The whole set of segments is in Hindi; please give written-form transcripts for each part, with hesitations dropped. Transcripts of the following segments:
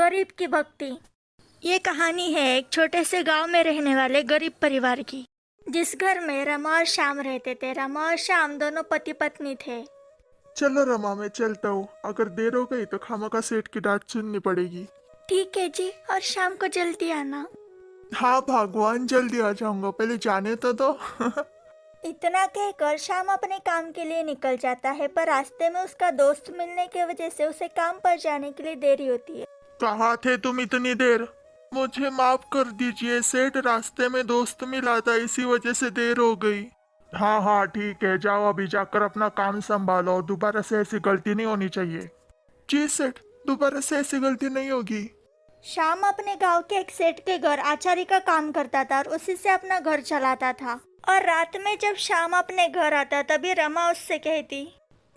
गरीब की भक्ति। ये कहानी है एक छोटे से गांव में रहने वाले गरीब परिवार की, जिस घर में रमा और श्याम रहते थे। रमा और श्याम दोनों पति पत्नी थे। चलो रमा, मैं चलता हूँ। अगर देर हो गई तो खामखा सेठ की डांट सुननी पड़ेगी। ठीक है जी, और शाम को जल्दी आना। हाँ भगवान, जल्दी आ जाऊंगा, पहले जाने तो दो। इतना कहकर श्याम अपने काम के लिए निकल जाता है, पर रास्ते में उसका दोस्त मिलने की वजह से उसे काम पर जाने के लिए देरी होती है। कहाँ थे तुम इतनी देर? मुझे माफ कर दीजिए सेठ, रास्ते में दोस्त मिला था, इसी वजह से देर हो गई। हाँ हाँ ठीक है, जाओ अभी जाकर अपना काम संभालो और दोबारा से ऐसी गलती नहीं होनी चाहिए। जी सेठ, दोबारा से ऐसी गलती नहीं होगी। श्याम अपने गांव के एक सेठ के घर आचारी का काम करता था और उसी से अपना घर चलाता था। और रात में जब श्याम अपने घर आता तभी रमा उससे कहती,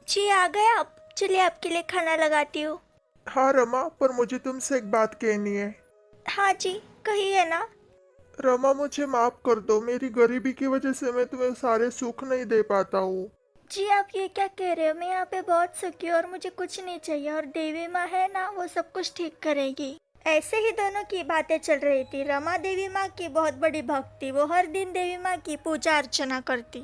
जी आ गए आप, चलिए आपके लिए खाना लगाती हूँ। हाँ रमा, पर मुझे तुमसे एक बात कहनी है। हाँ जी, कहिए ना। रमा मुझे माफ कर दो, मेरी गरीबी की वजह से मैं तुम्हें सारे सुख नहीं दे पाता हूँ। जी आप ये क्या कह रहे हो? मैं यहाँ पे बहुत सुखी हूँ और मुझे कुछ नहीं चाहिए, और देवी माँ है ना, वो सब कुछ ठीक करेगी। ऐसे ही दोनों की बातें चल रही थी। रमा देवी माँ की बहुत बड़ी भक्त थी। वो हर दिन देवी माँ की पूजा अर्चना करती।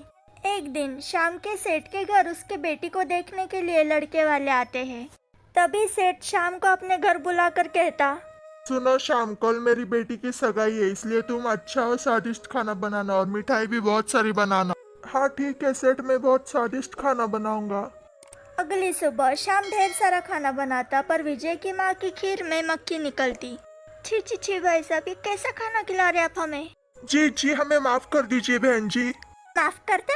एक दिन शाम के सेठ के घर उसके बेटी को देखने के लिए लड़के वाले आते हैं। तभी सेठ शाम को अपने घर बुलाकर कहता, सुनो शाम, कल मेरी बेटी की सगाई है, इसलिए तुम अच्छा और स्वादिष्ट खाना बनाना और मिठाई भी बहुत सारी बनाना। हाँ ठीक है सेठ, मैं बहुत स्वादिष्ट खाना बनाऊंगा। अगली सुबह शाम ढेर सारा खाना बनाता, पर विजय की माँ की खीर में मक्खी निकलती। छी छी छी भाई साहब, ये कैसा खाना खिला रहे आप हमें? जी जी, हमें माफ कर दीजिए बहन जी। माफ करते?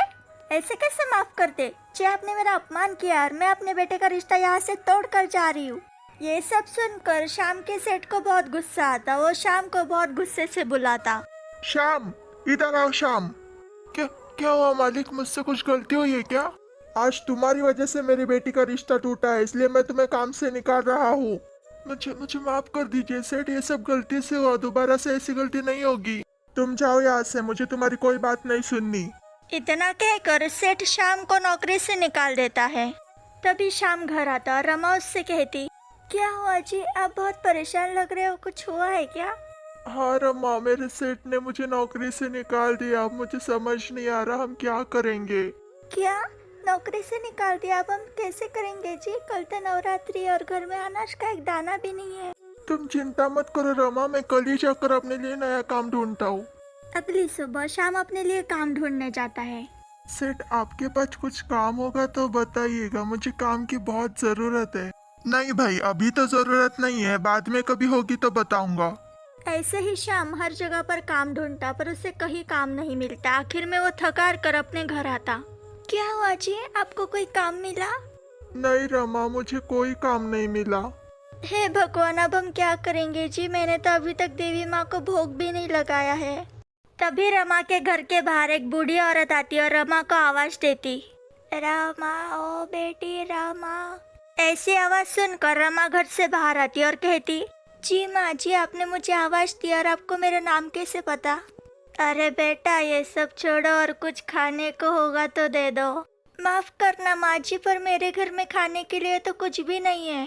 ऐसे कैसे माफ करते? जी आपने मेरा अपमान किया और मैं अपने बेटे का रिश्ता यहाँ से तोड़ कर जा रही हूँ। ये सब सुनकर शाम के सेठ को बहुत गुस्सा आता। वो शाम को बहुत गुस्से से बुलाता। शाम, इधर आओ शाम। क्या क्या हुआ मालिक, मुझसे कुछ गलती हुई है क्या? आज तुम्हारी वजह से मेरी बेटी का रिश्ता टूटा है, इसलिए मैं तुम्हें काम से निकाल रहा हूँ। मुझे मुझे माफ कर दीजिए सेठ, ये सब गलती से हुआ, दोबारा से ऐसी गलती नहीं होगी। तुम जाओ यहाँ से, मुझे तुम्हारी कोई बात नहीं सुननी। इतना कहकर सेठ शाम को नौकरी से निकाल देता है। तभी शाम घर आता और रमा उससे कहती, क्या हुआ जी, आप बहुत परेशान लग रहे हो, कुछ हुआ है क्या? हाँ रमा, मेरे सेठ ने मुझे नौकरी से निकाल दिया, अब मुझे समझ नहीं आ रहा हम क्या करेंगे। क्या नौकरी से निकाल दिया? अब हम कैसे करेंगे जी? कल तो नवरात्रि और घर में अनाज का एक दाना भी नहीं है। तुम चिंता मत करो रमा, मैं कल ही जाकर अपने लिए नया काम ढूंढता हूँ। अगली सुबह शाम अपने लिए काम ढूंढने जाता है। सेठ, आपके पास कुछ काम होगा तो बताइएगा, मुझे काम की बहुत जरूरत है। नहीं भाई, अभी तो जरूरत नहीं है, बाद में कभी होगी तो बताऊंगा। ऐसे ही शाम हर जगह पर काम ढूंढता, पर उसे कहीं काम नहीं मिलता। आखिर में वो थकार कर अपने घर आता। क्या हुआ जी, आपको कोई काम मिला? नहीं रमा, मुझे कोई काम नहीं मिला। हे भगवान, अब हम क्या करेंगे जी? मैंने तो अभी तक देवी माँ को भोग भी नहीं लगाया है। तभी रमा के घर के बाहर एक बूढ़ी औरत आती और रमा को आवाज देती, रमा ओ बेटी रमा। ऐसी आवाज सुनकर रमा घर से बाहर आती और कहती, जी माँ जी, आपने मुझे आवाज दी और आपको मेरा नाम कैसे पता? अरे बेटा, ये सब छोड़ो और कुछ खाने को होगा तो दे दो। माफ करना माँ जी, पर मेरे घर में खाने के लिए तो कुछ भी नहीं है।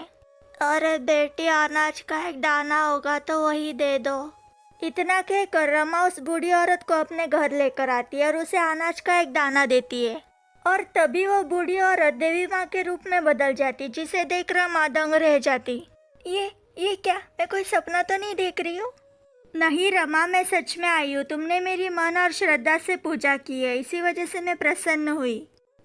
अरे बेटी, अनाज का एक दाना होगा तो वही दे दो। इतना कहकर रमा उस बूढ़ी औरत को अपने घर लेकर आती है और उसे अनाज का एक दाना देती है। और तभी वो बूढ़ी औरत देवी माँ के रूप में बदल जाती, जिसे देख रमा दंग रह जाती। ये क्या, मैं कोई सपना तो नहीं देख रही हूँ? नहीं रमा, मैं सच में आई हूँ। तुमने मेरी मन और श्रद्धा से पूजा की है, इसी वजह से मैं प्रसन्न हुई।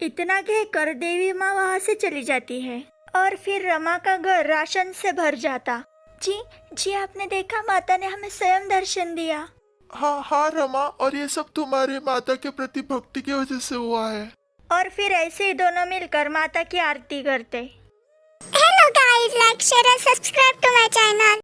इतना कहकर देवी माँ वहाँ से चली जाती है और फिर रमा का घर राशन से भर जाता। जी आपने देखा, माता ने हमें स्वयं दर्शन दिया। हाँ हाँ रमा, और ये सब तुम्हारे माता के प्रति भक्ति की वजह से हुआ है। और फिर ऐसे ही दोनों मिलकर माता की आरती करते। Hello guys, like, share and subscribe to my channel.